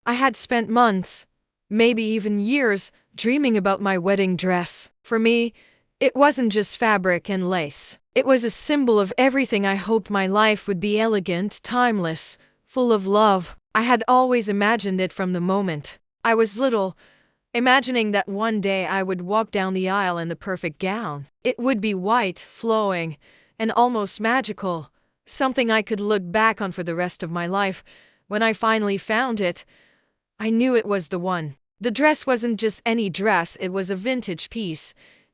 I had spent months, maybe even years, dreaming about my wedding dress. For me, it wasn't just fabric and lace. It was a symbol of everything I hoped my life would be: elegant, timeless, full of love. I had always imagined it from the moment I was little, imagining that one day I would walk down the aisle in the perfect gown. It would be white, flowing, and almost magical, something I could look back on for the rest of my life. When I finally found it, I knew it was the one. The dress wasn't just any dress, it was a vintage piece.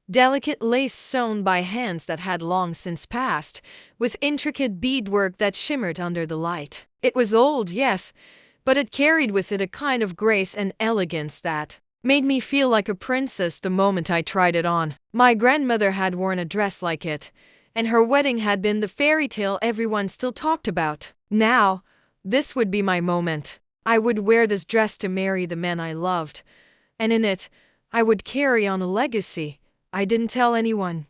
Delicate lace sewn by hands that had long since passed, with intricate beadwork that shimmered under the light. It was old, yes, but it carried with it a kind of grace and elegance that made me feel like a princess the moment I tried it on. My grandmother had worn a dress like it, and her wedding had been the fairy tale everyone still talked about. Now, this would be my moment. I would wear this dress to marry the man I loved, and in it, I would carry on a legacy. I didn't tell anyone,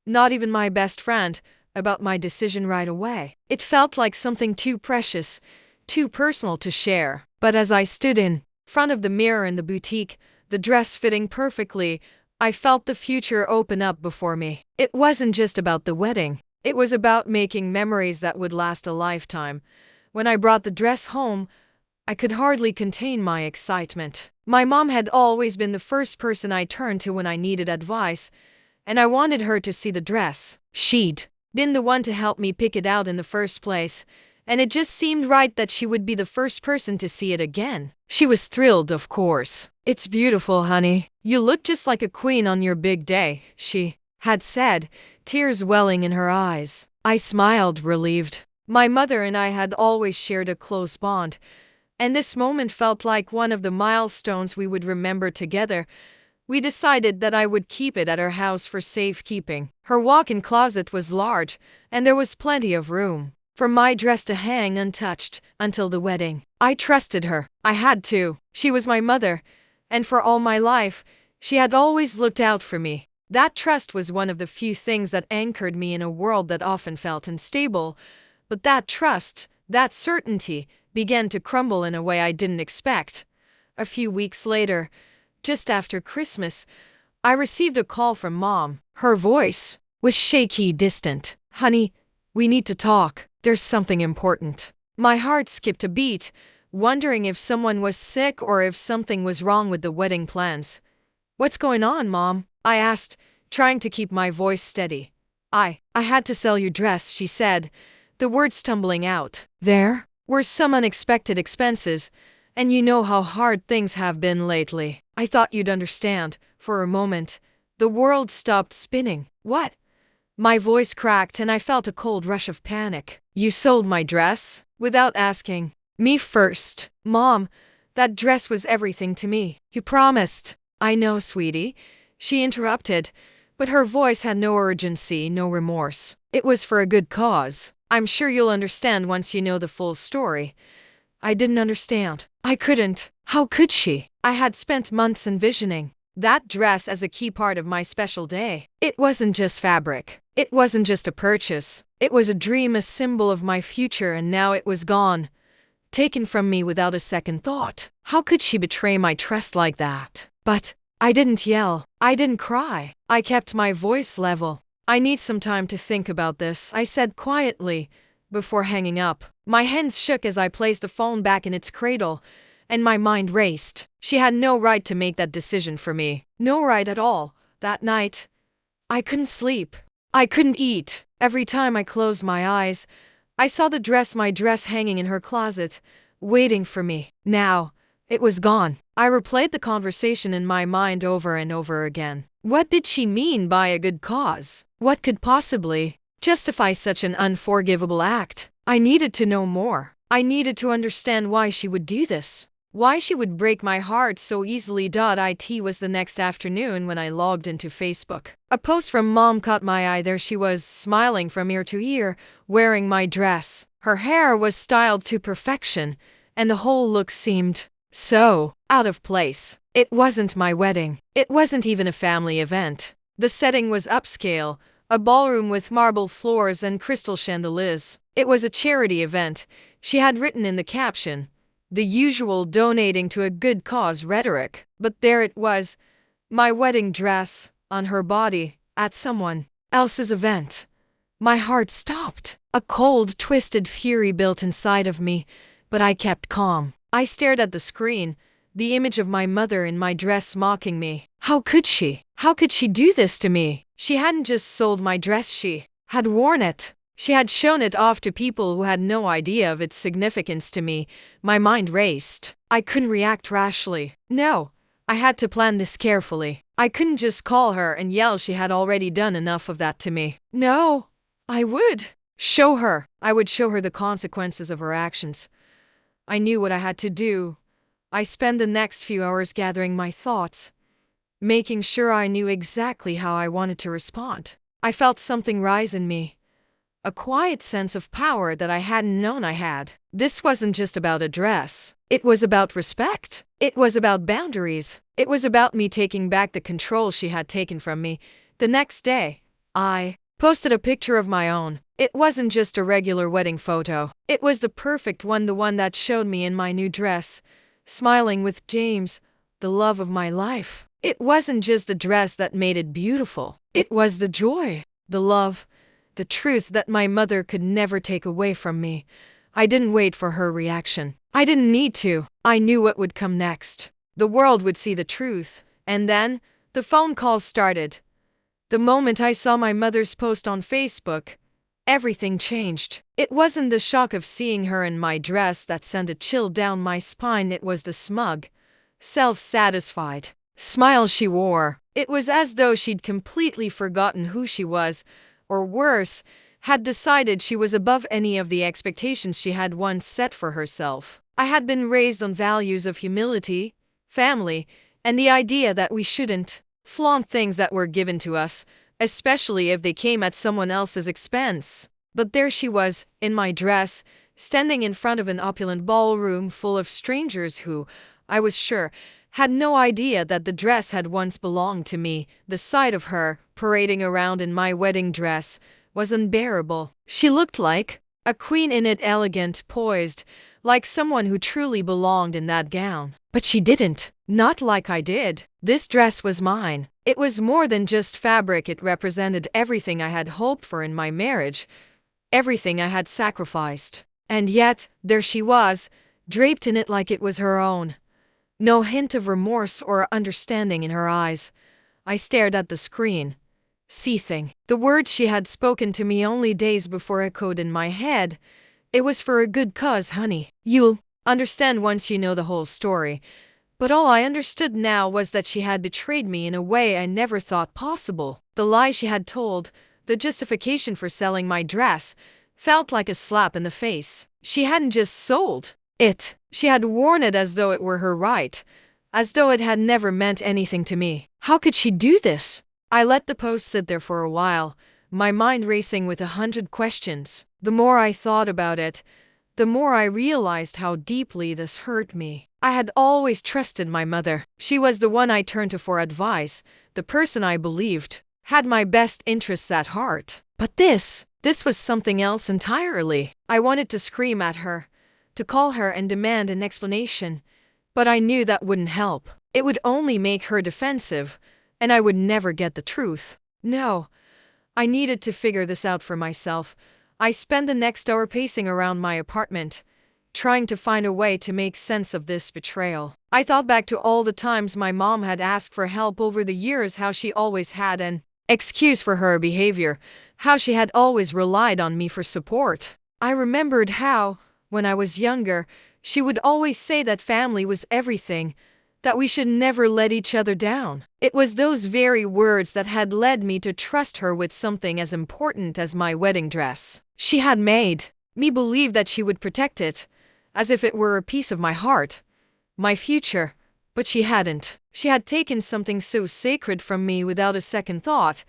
not even my best friend, about my decision right away. It felt like something too precious, too personal to share. But as I stood in front of the mirror in the boutique, the dress fitting perfectly, I felt the future open up before me. It wasn't just about the wedding. It was about making memories that would last a lifetime. When I brought the dress home, I could hardly contain my excitement. My mom had always been the first person I turned to when I needed advice, and I wanted her to see the dress. She'd been the one to help me pick it out in the first place, and it just seemed right that she would be the first person to see it again. She was thrilled, of course. "It's beautiful, honey. You look just like a queen on your big day," she had said, tears welling in her eyes. I smiled, relieved. My mother and I had always shared a close bond, and this moment felt like one of the milestones we would remember together. We decided that I would keep it at her house for safekeeping. Her walk-in closet was large, and there was plenty of room for my dress to hang untouched until the wedding. I trusted her. I had to. She was my mother, and for all my life, she had always looked out for me. That trust was one of the few things that anchored me in a world that often felt unstable. But that trust, that certainty, began to crumble in a way I didn't expect. A few weeks later, just after Christmas, I received a call from Mom. Her voice was shaky, distant. "Honey, we need to talk. There's something important." My heart skipped a beat, wondering if someone was sick or if something was wrong with the wedding plans. "What's going on, Mom?" I asked, trying to keep my voice steady. I had to sell your dress," she said, the words stumbling out. "There were some unexpected expenses, and you know how hard things have been lately. I thought you'd understand." For a moment, the world stopped spinning. "What?" My voice cracked and I felt a cold rush of panic. "You sold my dress? Without asking me first?" "Mom, that dress was everything to me. You promised." "I know, sweetie," she interrupted, but her voice had no urgency, no remorse. "It was for a good cause. I'm sure you'll understand once you know the full story." I didn't understand. I couldn't. How could she? I had spent months envisioning that dress as a key part of my special day. It wasn't just fabric. It wasn't just a purchase. It was a dream, a symbol of my future, and now it was gone, taken from me without a second thought. How could she betray my trust like that? But I didn't yell. I didn't cry. I kept my voice level. "I need some time to think about this," I said quietly, before hanging up. My hands shook as I placed the phone back in its cradle, and my mind raced. She had no right to make that decision for me. No right at all. That night, I couldn't sleep. I couldn't eat. Every time I closed my eyes, I saw my dress hanging in her closet, waiting for me. Now, it was gone. I replayed the conversation in my mind over and over again. What did she mean by a good cause? What could possibly justify such an unforgivable act? I needed to know more. I needed to understand why she would do this. Why she would break my heart so easily. It was the next afternoon when I logged into Facebook. A post from Mom caught my eye. There she was, smiling from ear to ear, wearing my dress. Her hair was styled to perfection, and the whole look seemed so out of place. It wasn't my wedding. It wasn't even a family event. The setting was upscale, a ballroom with marble floors and crystal chandeliers. It was a charity event, she had written in the caption. the usual donating to a good cause rhetoric. But there it was, my wedding dress, on her body, at someone else's event. My heart stopped. A cold, twisted fury built inside of me, but I kept calm. I stared at the screen, the image of my mother in my dress mocking me. How could she? How could she do this to me? She hadn't just sold my dress, she had worn it. She had shown it off to people who had no idea of its significance to me. My mind raced. I couldn't react rashly. No, I had to plan this carefully. I couldn't just call her and yell. She had already done enough of that to me. No, I would show her. I would show her the consequences of her actions. I knew what I had to do. I spent the next few hours gathering my thoughts, making sure I knew exactly how I wanted to respond. I felt something rise in me, a quiet sense of power that I hadn't known I had. This wasn't just about a dress. It was about respect. It was about boundaries. It was about me taking back the control she had taken from me. The next day, I posted a picture of my own. It wasn't just a regular wedding photo. It was the perfect one, the one that showed me in my new dress, smiling with James, the love of my life. It wasn't just a dress that made it beautiful. It was the joy, the love, the truth that my mother could never take away from me. I didn't wait for her reaction. I didn't need to. I knew what would come next. The world would see the truth. And then, the phone calls started. The moment I saw my mother's post on Facebook, everything changed. It wasn't the shock of seeing her in my dress that sent a chill down my spine. It was the smug, self-satisfied smile she wore. It was as though she'd completely forgotten who she was, or worse, had decided she was above any of the expectations she had once set for herself. I had been raised on values of humility, family, and the idea that we shouldn't flaunt things that were given to us, especially if they came at someone else's expense. But there she was, in my dress, standing in front of an opulent ballroom full of strangers who, I was sure, had no idea that the dress had once belonged to me. The sight of her, parading around in my wedding dress, was unbearable. She looked like a queen in it, elegant, poised, like someone who truly belonged in that gown. But she didn't. Not like I did. This dress was mine. It was more than just fabric. It represented everything I had hoped for in my marriage, everything I had sacrificed. And yet, there she was, draped in it like it was her own. No hint of remorse or understanding in her eyes. I stared at the screen, seething. The words she had spoken to me only days before echoed in my head. It was for a good cause, honey. You'll understand once you know the whole story. But all I understood now was that she had betrayed me in a way I never thought possible. The lie she had told, the justification for selling my dress, felt like a slap in the face. She hadn't just sold it. She had worn it as though it were her right, as though it had never meant anything to me. How could she do this? I let the post sit there for a while, my mind racing with 100 questions. The more I thought about it, the more I realized how deeply this hurt me. I had always trusted my mother. She was the one I turned to for advice, the person I believed had my best interests at heart. But this was something else entirely. I wanted to scream at her, to call her and demand an explanation, but I knew that wouldn't help. It would only make her defensive, and I would never get the truth. No, I needed to figure this out for myself. I spent the next hour pacing around my apartment, trying to find a way to make sense of this betrayal. I thought back to all the times my mom had asked for help over the years, how she always had an excuse for her behavior, how she had always relied on me for support. I remembered how, when I was younger, she would always say that family was everything, that we should never let each other down. It was those very words that had led me to trust her with something as important as my wedding dress. She had made me believe that she would protect it, as if it were a piece of my heart, my future. But she hadn't. She had taken something so sacred from me without a second thought,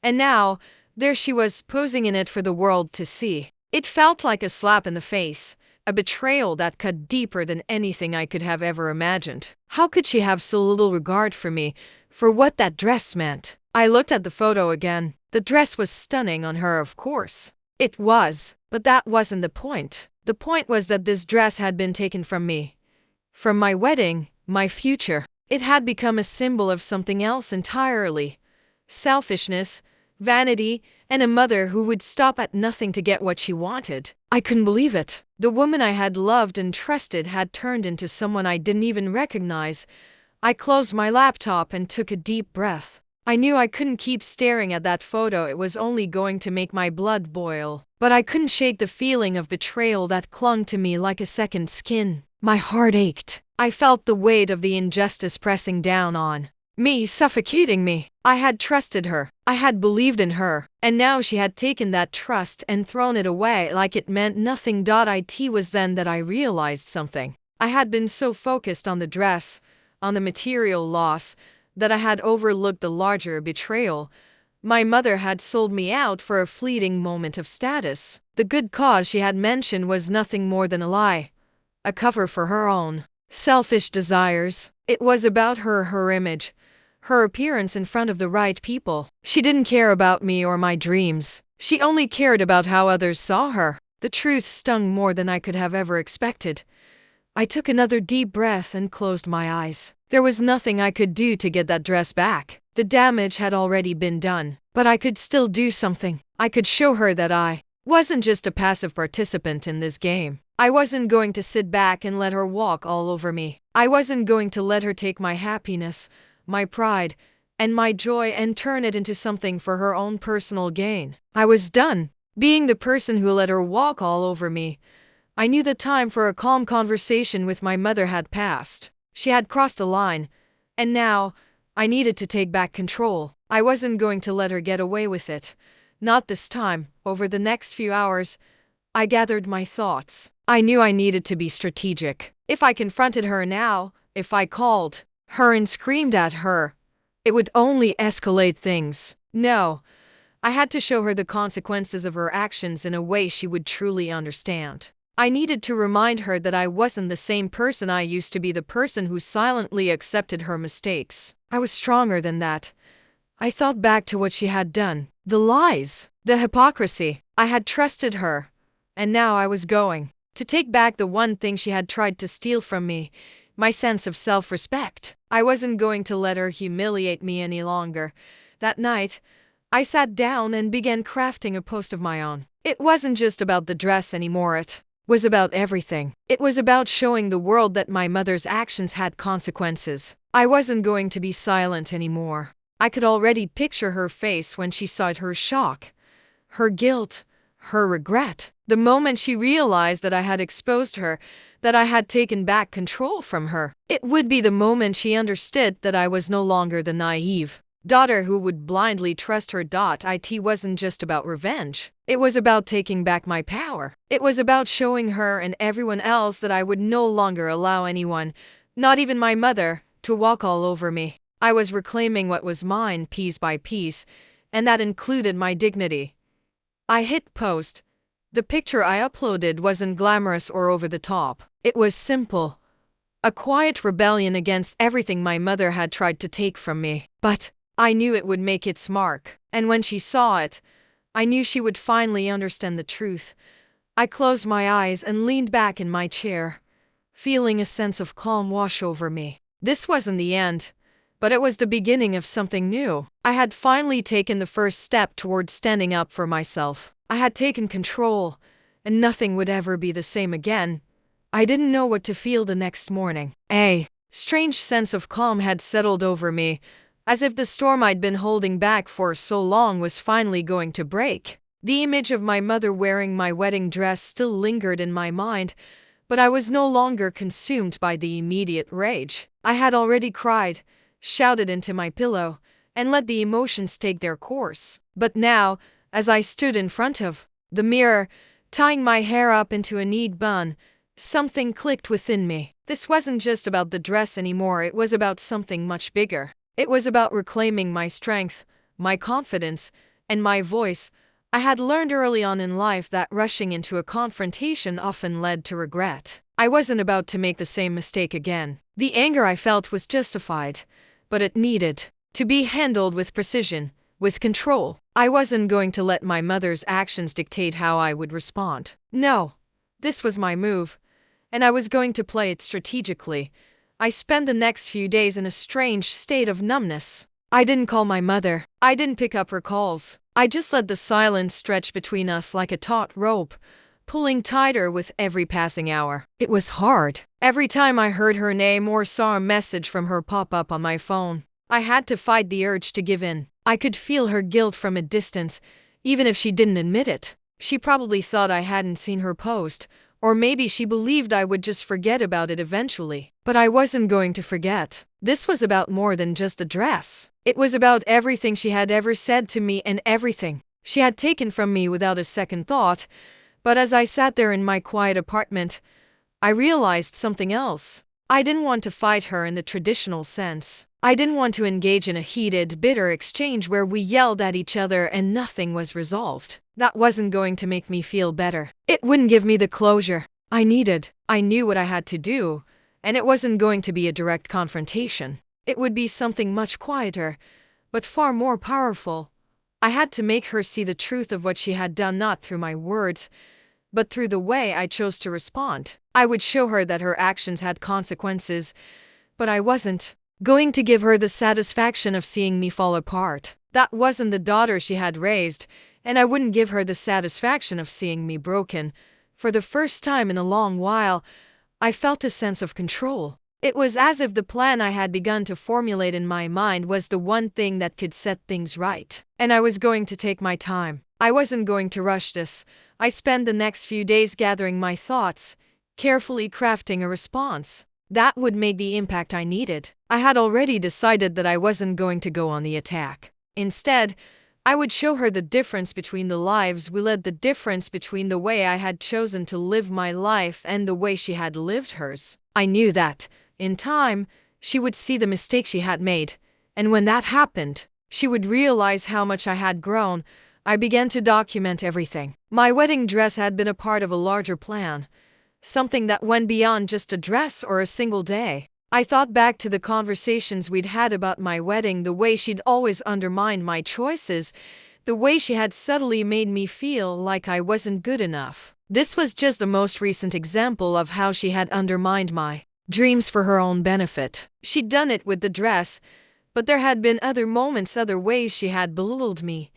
and now, there she was, posing in it for the world to see. It felt like a slap in the face, a betrayal that cut deeper than anything I could have ever imagined. How could she have so little regard for me, for what that dress meant? I looked at the photo again. The dress was stunning on her, of course. It was, but that wasn't the point. The point was that this dress had been taken from me. From my wedding, my future. It had become a symbol of something else entirely. Selfishness, vanity, and a mother who would stop at nothing to get what she wanted. I couldn't believe it. The woman I had loved and trusted had turned into someone I didn't even recognize. I closed my laptop and took a deep breath. I knew I couldn't keep staring at that photo, it was only going to make my blood boil. But I couldn't shake the feeling of betrayal that clung to me like a second skin. My heart ached. I felt the weight of the injustice pressing down on me, suffocating me. I had trusted her. I had believed in her. And now she had taken that trust and thrown it away like it meant nothing. It was then that I realized something. I had been so focused on the dress, on the material loss, that I had overlooked the larger betrayal. My mother had sold me out for a fleeting moment of status. The good cause she had mentioned was nothing more than a lie, a cover for her own selfish desires. It was about her image, her appearance in front of the right people. She didn't care about me or my dreams. She only cared about how others saw her. The truth stung more than I could have ever expected. I took another deep breath and closed my eyes. There was nothing I could do to get that dress back. The damage had already been done. But I could still do something. I could show her that I wasn't just a passive participant in this game. I wasn't going to sit back and let her walk all over me. I wasn't going to let her take my happiness, my pride, and my joy and turn it into something for her own personal gain. I was done being the person who let her walk all over me. I knew the time for a calm conversation with my mother had passed. She had crossed a line, and now I needed to take back control. I wasn't going to let her get away with it. Not this time. Over the next few hours, I gathered my thoughts. I knew I needed to be strategic. If I confronted her now, if I called her and screamed at her, it would only escalate things. No, I had to show her the consequences of her actions in a way she would truly understand. I needed to remind her that I wasn't the same person I used to be, the person who silently accepted her mistakes. I was stronger than that. I thought back to what she had done, the lies, the hypocrisy. I had trusted her, and now I was going to take back the one thing she had tried to steal from me, my sense of self-respect. I wasn't going to let her humiliate me any longer. That night, I sat down and began crafting a post of my own. It wasn't just about the dress anymore, it was about everything. It was about showing the world that my mother's actions had consequences. I wasn't going to be silent anymore. I could already picture her face when she saw it, her shock, her guilt, her regret. The moment she realized that I had exposed her, that I had taken back control from her. It would be the moment she understood that I was no longer the naive daughter who would blindly trust her. It wasn't just about revenge. It was about taking back my power. It was about showing her and everyone else that I would no longer allow anyone, not even my mother, to walk all over me. I was reclaiming what was mine piece by piece, and that included my dignity. I hit post. The picture I uploaded wasn't glamorous or over the top. It was simple. A quiet rebellion against everything my mother had tried to take from me. But I knew it would make its mark. And when she saw it, I knew she would finally understand the truth. I closed my eyes and leaned back in my chair, feeling a sense of calm wash over me. This wasn't the end, but it was the beginning of something new. I had finally taken the first step toward standing up for myself. I had taken control, and nothing would ever be the same again. I didn't know what to feel the next morning. A strange sense of calm had settled over me, as if the storm I'd been holding back for so long was finally going to break. The image of my mother wearing my wedding dress still lingered in my mind, but I was no longer consumed by the immediate rage. I had already cried, shouted into my pillow, and let the emotions take their course. But now, as I stood in front of the mirror, tying my hair up into a neat bun, something clicked within me. This wasn't just about the dress anymore, it was about something much bigger. It was about reclaiming my strength, my confidence, and my voice. I had learned early on in life that rushing into a confrontation often led to regret. I wasn't about to make the same mistake again. The anger I felt was justified, but it needed to be handled with precision, with control. I wasn't going to let my mother's actions dictate how I would respond. No, this was my move, and I was going to play it strategically. I spent the next few days in a strange state of numbness. I didn't call my mother. I didn't pick up her calls. I just let the silence stretch between us like a taut rope, pulling tighter with every passing hour. It was hard. Every time I heard her name or saw a message from her pop up on my phone, I had to fight the urge to give in. I could feel her guilt from a distance, even if she didn't admit it. She probably thought I hadn't seen her post, or maybe she believed I would just forget about it eventually. But I wasn't going to forget. This was about more than just a dress. It was about everything she had ever said to me and everything she had taken from me without a second thought. But as I sat there in my quiet apartment, I realized something else. I didn't want to fight her in the traditional sense. I didn't want to engage in a heated, bitter exchange where we yelled at each other and nothing was resolved. That wasn't going to make me feel better. It wouldn't give me the closure I needed. I knew what I had to do, and it wasn't going to be a direct confrontation. It would be something much quieter, but far more powerful. I had to make her see the truth of what she had done, not through my words, but through the way I chose to respond. I would show her that her actions had consequences, but I wasn't going to give her the satisfaction of seeing me fall apart. That wasn't the daughter she had raised, and I wouldn't give her the satisfaction of seeing me broken. For the first time in a long while, I felt a sense of control. It was as if the plan I had begun to formulate in my mind was the one thing that could set things right. And I was going to take my time. I wasn't going to rush this. I spent the next few days gathering my thoughts, carefully crafting a response that would make the impact I needed. I had already decided that I wasn't going to go on the attack. Instead, I would show her the difference between the lives we led, the difference between the way I had chosen to live my life and the way she had lived hers. I knew that, in time, she would see the mistake she had made, and when that happened, she would realize how much I had grown. I began to document everything. My wedding dress had been a part of a larger plan, something that went beyond just a dress or a single day. I thought back to the conversations we'd had about my wedding, the way she'd always undermined my choices, the way she had subtly made me feel like I wasn't good enough. This was just the most recent example of how she had undermined my dreams for her own benefit. She'd done it with the dress, but there had been other moments, other ways she had belittled me,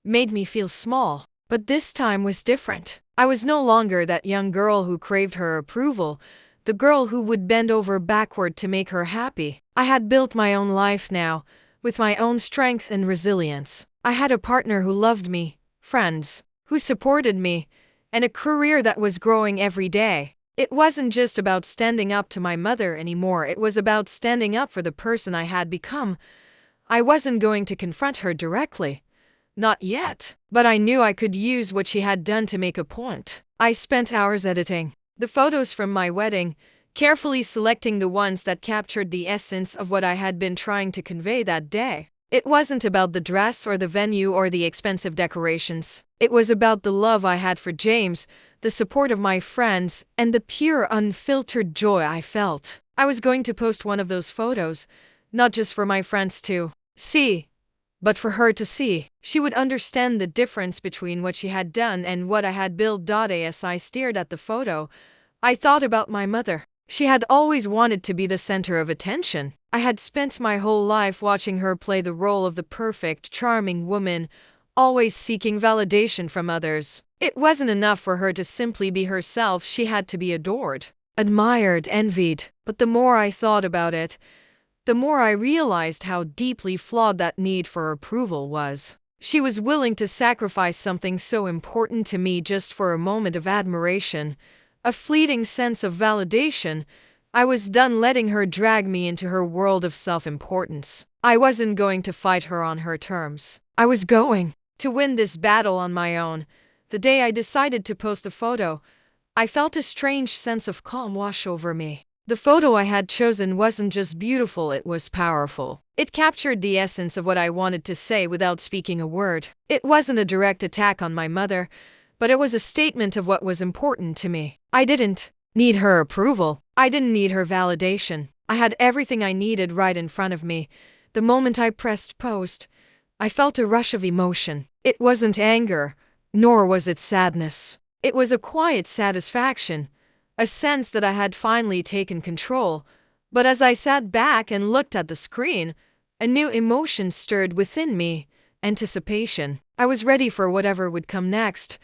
made me feel small. But this time was different. I was no longer that young girl who craved her approval, the girl who would bend over backward to make her happy. I had built my own life now, with my own strength and resilience. I had a partner who loved me, friends who supported me, and a career that was growing every day. It wasn't just about standing up to my mother anymore, it was about standing up for the person I had become. I wasn't going to confront her directly. Not yet. But I knew I could use what she had done to make a point. I spent hours editing the photos from my wedding, carefully selecting the ones that captured the essence of what I had been trying to convey that day. It wasn't about the dress or the venue or the expensive decorations. It was about the love I had for James, the support of my friends, and the pure, unfiltered joy I felt. I was going to post one of those photos, not just for my friends to see, but for her to see. She would understand the difference between what she had done and what I had built. As I stared at the photo, I thought about my mother. She had always wanted to be the center of attention. I had spent my whole life watching her play the role of the perfect, charming woman, always seeking validation from others. It wasn't enough for her to simply be herself. She had to be adored, admired, envied. But the more I thought about it, the more I realized how deeply flawed that need for approval was. She was willing to sacrifice something so important to me just for a moment of admiration, a fleeting sense of validation. I was done letting her drag me into her world of self-importance. I wasn't going to fight her on her terms. I was going to win this battle on my own. The day I decided to post the photo, I felt a strange sense of calm wash over me. The photo I had chosen wasn't just beautiful, it was powerful. It captured the essence of what I wanted to say without speaking a word. It wasn't a direct attack on my mother, but it was a statement of what was important to me. I didn't need her approval. I didn't need her validation. I had everything I needed right in front of me. The moment I pressed post, I felt a rush of emotion. It wasn't anger, nor was it sadness. It was a quiet satisfaction, a sense that I had finally taken control. But as I sat back and looked at the screen, a new emotion stirred within me: anticipation. I was ready for whatever would come next,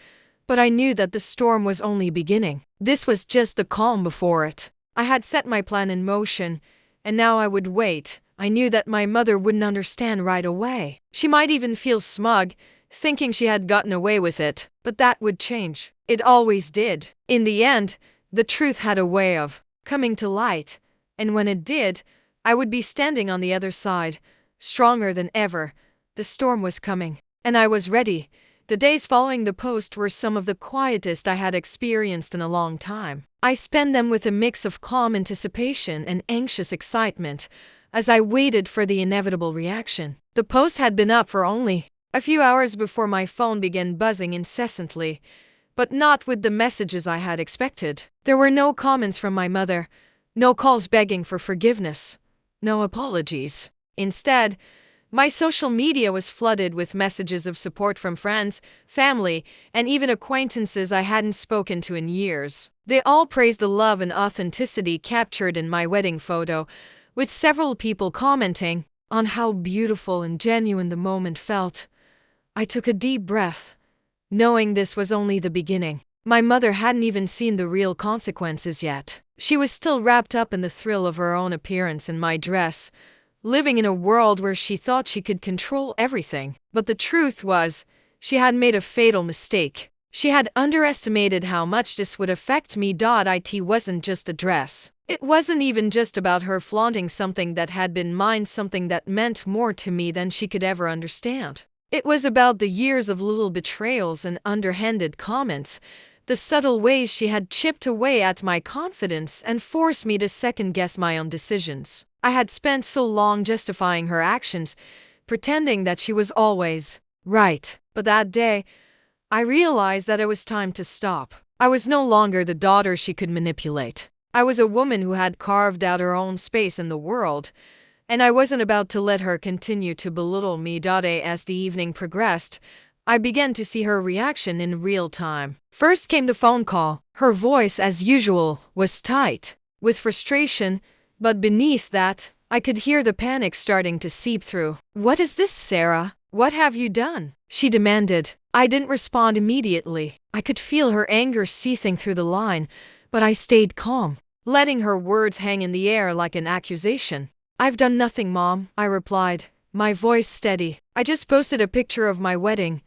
but I knew that the storm was only beginning. This was just the calm before it. I had set my plan in motion, and now I would wait. I knew that my mother wouldn't understand right away. She might even feel smug, thinking she had gotten away with it, but that would change. It always did. In the end, the truth had a way of coming to light, and when it did, I would be standing on the other side, stronger than ever. The storm was coming, and I was ready. The days following the post were some of the quietest I had experienced in a long time. I spent them with a mix of calm anticipation and anxious excitement as I waited for the inevitable reaction. The post had been up for only a few hours before my phone began buzzing incessantly, but not with the messages I had expected. There were no comments from my mother, no calls begging for forgiveness, no apologies. Instead, my social media was flooded with messages of support from friends, family, and even acquaintances I hadn't spoken to in years. They all praised the love and authenticity captured in my wedding photo, with several people commenting on how beautiful and genuine the moment felt. I took a deep breath, knowing this was only the beginning. My mother hadn't even seen the real consequences yet. She was still wrapped up in the thrill of her own appearance in my dress, living in a world where she thought she could control everything. But the truth was, she had made a fatal mistake. She had underestimated how much this would affect me. It wasn't just a dress. It wasn't even just about her flaunting something that had been mine, something that meant more to me than she could ever understand. It was about the years of little betrayals and underhanded comments, the subtle ways she had chipped away at my confidence and forced me to second-guess my own decisions. I had spent so long justifying her actions, pretending that she was always right. But that day, I realized that it was time to stop. I was no longer the daughter she could manipulate. I was a woman who had carved out her own space in the world, and I wasn't about to let her continue to belittle me. As the evening progressed, I began to see her reaction in real time. First came the phone call. Her voice, as usual, was tight with frustration, but beneath that, I could hear the panic starting to seep through. "What is this, Sarah? What have you done?" she demanded. I didn't respond immediately. I could feel her anger seething through the line, but I stayed calm, letting her words hang in the air like an accusation. "I've done nothing, Mom," I replied, my voice steady. "I just posted a picture of my wedding.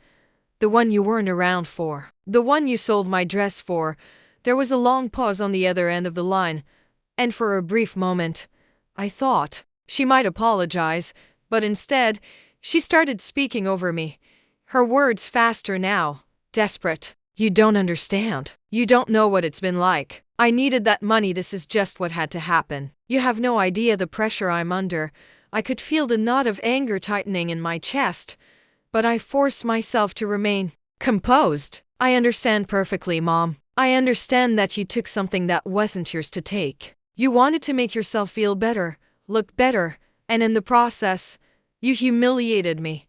The one you weren't around for. The one you sold my dress for." There was a long pause on the other end of the line, and for a brief moment, I thought she might apologize, but instead, she started speaking over me. Her words faster now, desperate. "You don't understand. You don't know what it's been like. I needed that money. This is just what had to happen. You have no idea the pressure I'm under." I could feel the knot of anger tightening in my chest, but I forced myself to remain composed. "I understand perfectly, Mom. I understand that you took something that wasn't yours to take. You wanted to make yourself feel better, look better, and in the process, you humiliated me."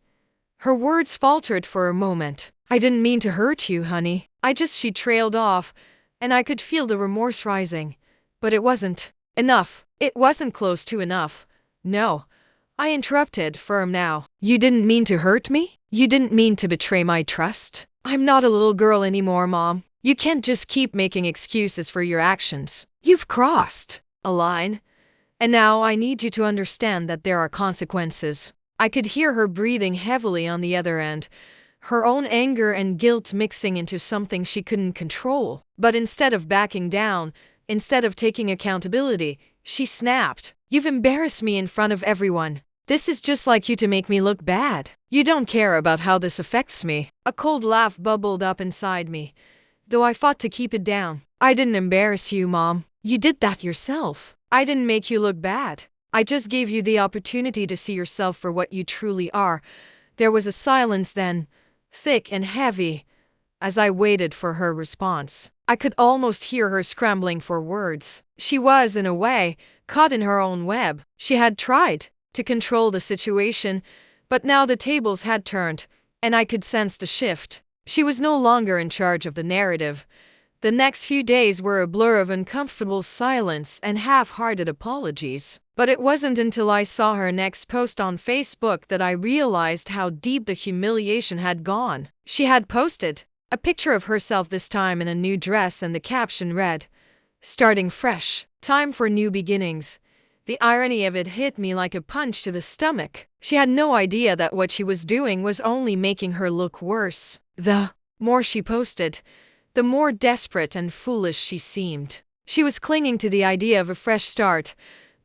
Her words faltered for a moment. "I didn't mean to hurt you, honey. She trailed off, and I could feel the remorse rising. But it wasn't enough. It wasn't close to enough. No. I interrupted, firm now. "You didn't mean to hurt me? You didn't mean to betray my trust? I'm not a little girl anymore, Mom. You can't just keep making excuses for your actions. You've crossed a line, and now I need you to understand that there are consequences." I could hear her breathing heavily on the other end, her own anger and guilt mixing into something she couldn't control. But instead of backing down, instead of taking accountability, she snapped. "You've embarrassed me in front of everyone. This is just like you to make me look bad. You don't care about how this affects me." A cold laugh bubbled up inside me, though I fought to keep it down. "I didn't embarrass you, Mom. You did that yourself. I didn't make you look bad. I just gave you the opportunity to see yourself for what you truly are." There was a silence then, thick and heavy, as I waited for her response. I could almost hear her scrambling for words. She was, in a way, caught in her own web. She had tried to control the situation, but now the tables had turned, and I could sense the shift. She was no longer in charge of the narrative. The next few days were a blur of uncomfortable silence and half-hearted apologies. But it wasn't until I saw her next post on Facebook that I realized how deep the humiliation had gone. She had posted a picture of herself, this time in a new dress, and the caption read, "Starting fresh. Time for new beginnings." The irony of it hit me like a punch to the stomach. She had no idea that what she was doing was only making her look worse. The more she posted, the more desperate and foolish she seemed. She was clinging to the idea of a fresh start,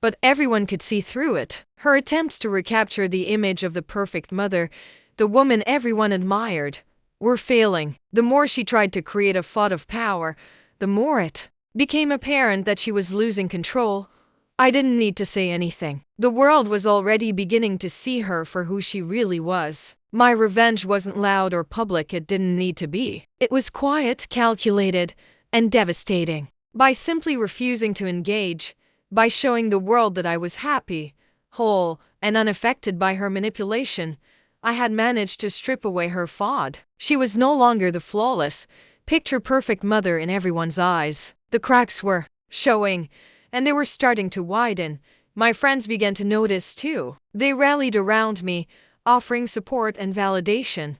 but everyone could see through it. Her attempts to recapture the image of the perfect mother, the woman everyone admired, were failing. The more she tried to create a flood of power, the more it became apparent that she was losing control. I didn't need to say anything. The world was already beginning to see her for who she really was. My revenge wasn't loud or public. It didn't need to be. It was quiet, calculated, and devastating. By simply refusing to engage, by showing the world that I was happy, whole, and unaffected by her manipulation, I had managed to strip away her fraud. She was no longer the flawless, picture-perfect mother in everyone's eyes. The cracks were showing, and they were starting to widen. My friends began to notice too. They rallied around me, offering support and validation.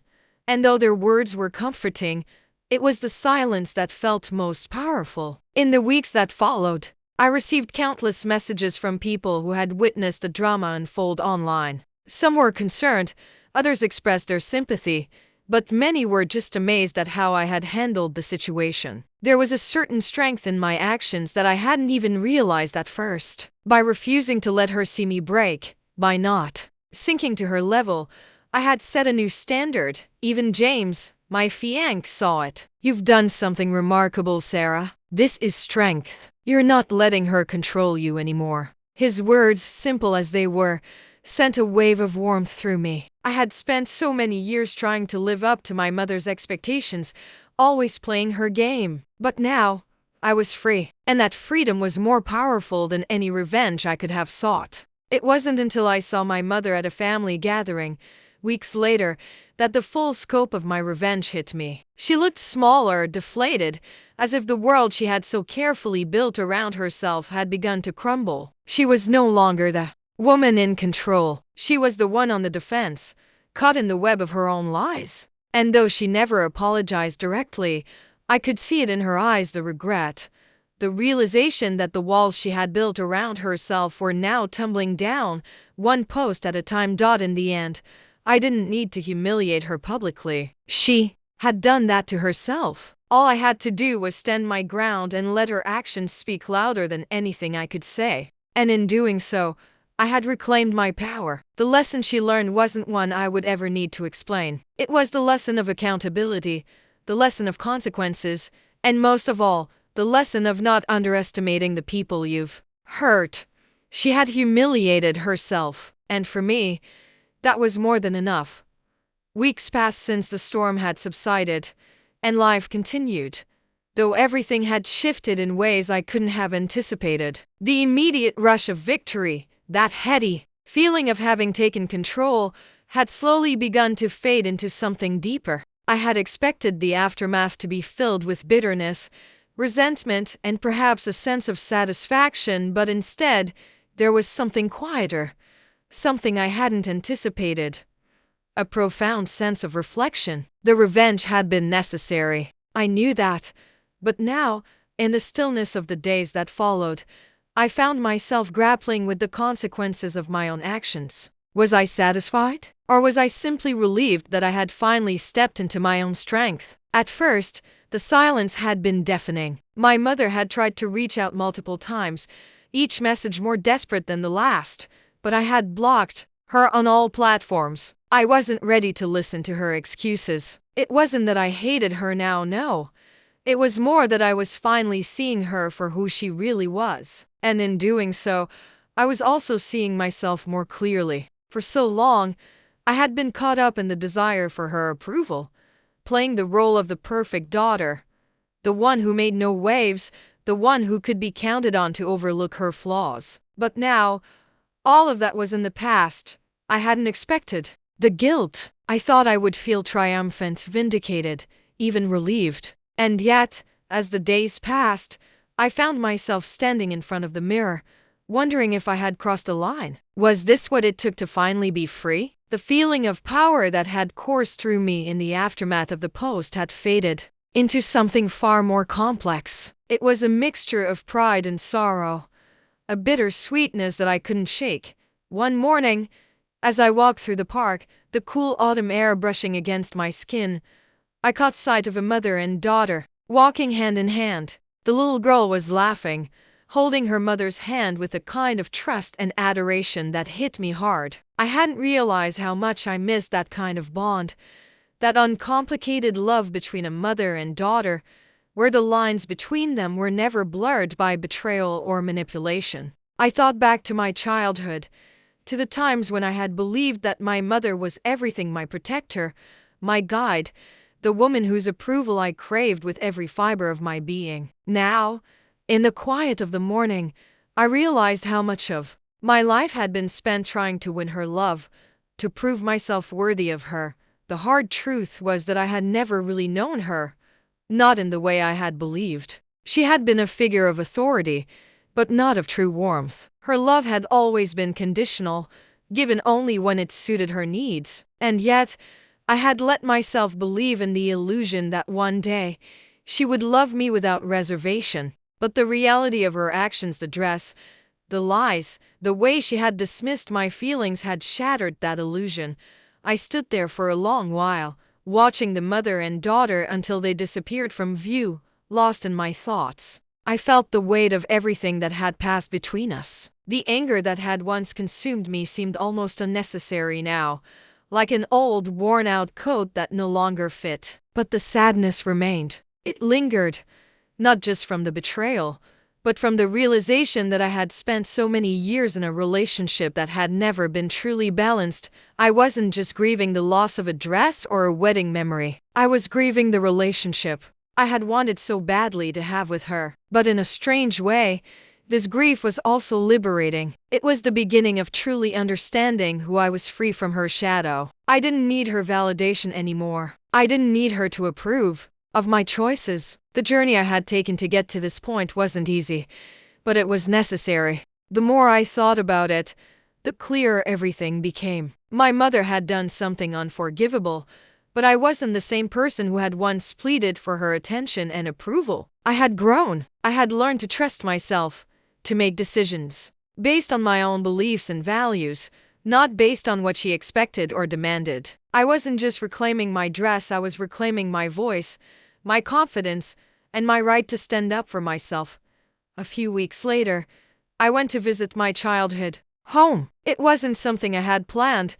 And though their words were comforting, it was the silence that felt most powerful. In the weeks that followed, I received countless messages from people who had witnessed the drama unfold online. Some were concerned, others expressed their sympathy, but many were just amazed at how I had handled the situation. There was a certain strength in my actions that I hadn't even realized at first. By refusing to let her see me break, by not sinking to her level, I had set a new standard. Even James, my fiancé, saw it. "You've done something remarkable, Sarah. This is strength. You're not letting her control you anymore." His words, simple as they were, sent a wave of warmth through me. I had spent so many years trying to live up to my mother's expectations, always playing her game. But now, I was free, and that freedom was more powerful than any revenge I could have sought. It wasn't until I saw my mother at a family gathering, weeks later, that the full scope of my revenge hit me. She looked smaller, deflated, as if the world she had so carefully built around herself had begun to crumble. She was no longer the woman in control. She was the one on the defense, caught in the web of her own lies. And though she never apologized directly, I could see it in her eyes, the regret, the realization that the walls she had built around herself were now tumbling down, one post at a time. In the end, I didn't need to humiliate her publicly. She had done that to herself. All I had to do was stand my ground and let her actions speak louder than anything I could say. And in doing so, I had reclaimed my power. The lesson she learned wasn't one I would ever need to explain. It was the lesson of accountability, the lesson of consequences, and most of all, the lesson of not underestimating the people you've hurt. She had humiliated herself, and for me, that was more than enough. Weeks passed since the storm had subsided, and life continued, though everything had shifted in ways I couldn't have anticipated. The immediate rush of victory, that heady feeling of having taken control, had slowly begun to fade into something deeper. I had expected the aftermath to be filled with bitterness, resentment, and perhaps a sense of satisfaction, but instead, there was something quieter, something I hadn't anticipated. A profound sense of reflection. The revenge had been necessary. I knew that. But now, in the stillness of the days that followed, I found myself grappling with the consequences of my own actions. Was I satisfied? Or was I simply relieved that I had finally stepped into my own strength? At first, the silence had been deafening. My mother had tried to reach out multiple times, each message more desperate than the last, but I had blocked her on all platforms. I wasn't ready to listen to her excuses. It wasn't that I hated her now, no. It was more that I was finally seeing her for who she really was. And in doing so, I was also seeing myself more clearly. For so long, I had been caught up in the desire for her approval, playing the role of the perfect daughter, the one who made no waves, the one who could be counted on to overlook her flaws. But now, all of that was in the past. I hadn't expected the guilt. I thought I would feel triumphant, vindicated, even relieved. And yet, As the days passed, I found myself standing in front of the mirror, wondering if I had crossed a line. Was this what it took to finally be free? The feeling of power that had coursed through me in the aftermath of the post had faded into something far more complex. It was a mixture of pride and sorrow, a bitter sweetness that I couldn't shake. One morning, as I walked through the park, the cool autumn air brushing against my skin, I caught sight of a mother and daughter walking hand in hand. The little girl was laughing, holding her mother's hand with a kind of trust and adoration that hit me hard. I hadn't realized how much I missed that kind of bond, that uncomplicated love between a mother and daughter, where the lines between them were never blurred by betrayal or manipulation. I thought back to my childhood, to the times when I had believed that my mother was everything, my protector, my guide, the woman whose approval I craved with every fiber of my being. Now, in the quiet of the morning, I realized how much of my life had been spent trying to win her love, to prove myself worthy of her. The hard truth was that I had never really known her, not in the way I had believed. She had been a figure of authority, but not of true warmth. Her love had always been conditional, given only when it suited her needs. And yet, I had let myself believe in the illusion that one day she would love me without reservation. But the reality of her actions, the dress, the lies, the way she had dismissed my feelings had shattered that illusion. I stood there for a long while, watching the mother and daughter until they disappeared from view, lost in my thoughts. I felt the weight of everything that had passed between us. The anger that had once consumed me seemed almost unnecessary now, like an old, worn-out coat that no longer fit. But the sadness remained. It lingered, not just from the betrayal, but from the realization that I had spent so many years in a relationship that had never been truly balanced. I wasn't just grieving the loss of a dress or a wedding memory. I was grieving the relationship I had wanted so badly to have with her. But in a strange way, this grief was also liberating. It was the beginning of truly understanding who I was, free from her shadow. I didn't need her validation anymore. I didn't need her to approve of my choices. The journey I had taken to get to this point wasn't easy, but it was necessary. The more I thought about it, the clearer everything became. My mother had done something unforgivable, but I wasn't the same person who had once pleaded for her attention and approval. I had grown. I had learned to trust myself, to make decisions based on my own beliefs and values, not based on what she expected or demanded. I wasn't just reclaiming my dress, I was reclaiming my voice, my confidence, and my right to stand up for myself. A few weeks later, I went to visit my childhood home. It wasn't something I had planned,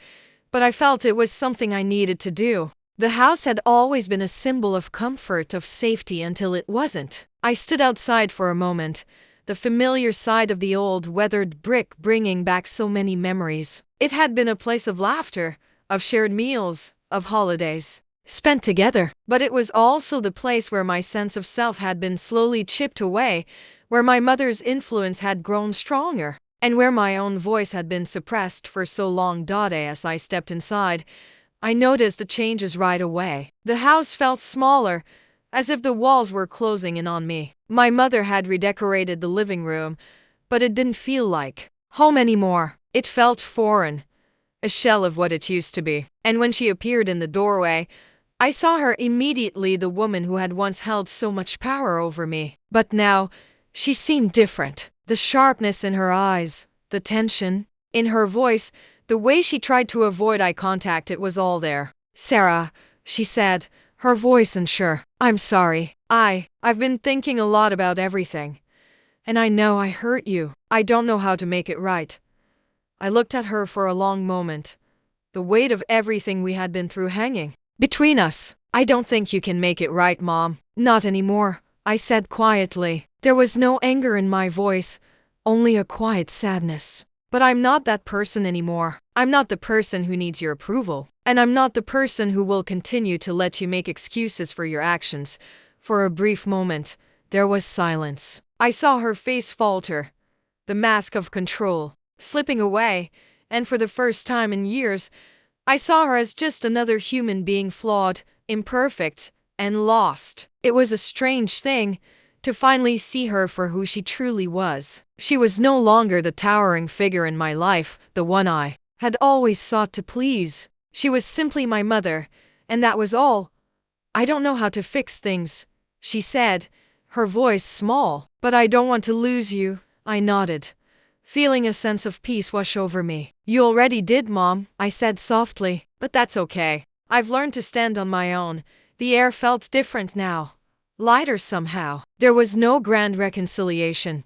but I felt it was something I needed to do. The house had always been a symbol of comfort, of safety, until it wasn't. I stood outside for a moment, the familiar sight of the old weathered brick bringing back so many memories. It had been a place of laughter, of shared meals, of holidays spent together. But it was also the place where my sense of self had been slowly chipped away, where my mother's influence had grown stronger, and where my own voice had been suppressed for so long. As I stepped inside, I noticed the changes right away. The house felt smaller, as if the walls were closing in on me. My mother had redecorated the living room, but it didn't feel like home anymore. It felt foreign, a shell of what it used to be. And when she appeared in the doorway, I saw her immediately, the woman who had once held so much power over me. But now, she seemed different. The sharpness in her eyes, the tension in her voice, the way she tried to avoid eye contact, it was all there. "Sarah," she said, her voice unsure. "I'm sorry. I've been thinking a lot about everything. And I know I hurt you. I don't know how to make it right." I looked at her for a long moment, the weight of everything we had been through hanging between us. "I don't think you can make it right, Mom. Not anymore," I said quietly. There was no anger in my voice, only a quiet sadness. "But I'm not that person anymore. I'm not the person who needs your approval. And I'm not the person who will continue to let you make excuses for your actions." For a brief moment, there was silence. I saw her face falter, the mask of control slipping away, and for the first time in years, I saw her as just another human being, flawed, imperfect, and lost. It was a strange thing to finally see her for who she truly was. She was no longer the towering figure in my life, the one I had always sought to please. She was simply my mother, and that was all. "I don't know how to fix things," she said, her voice small. "But I don't want to lose you." I nodded, feeling a sense of peace wash over me. "You already did, Mom," I said softly. "But that's okay. I've learned to stand on my own." The air felt different now, lighter somehow. There was no grand reconciliation,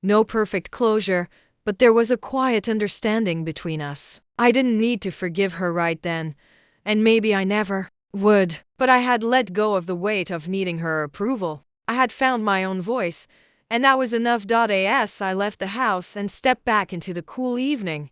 no perfect closure, but there was a quiet understanding between us. I didn't need to forgive her right then, and maybe I never would. But I had let go of the weight of needing her approval. I had found my own voice, and that was enough. As I left the house and stepped back into the cool evening,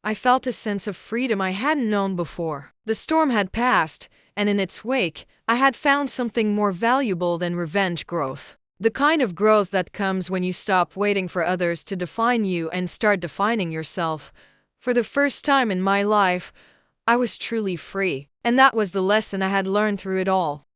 I felt a sense of freedom I hadn't known before. The storm had passed, and in its wake, I had found something more valuable than revenge: growth. The kind of growth that comes when you stop waiting for others to define you and start defining yourself. For the first time in my life, I was truly free, and that was the lesson I had learned through it all.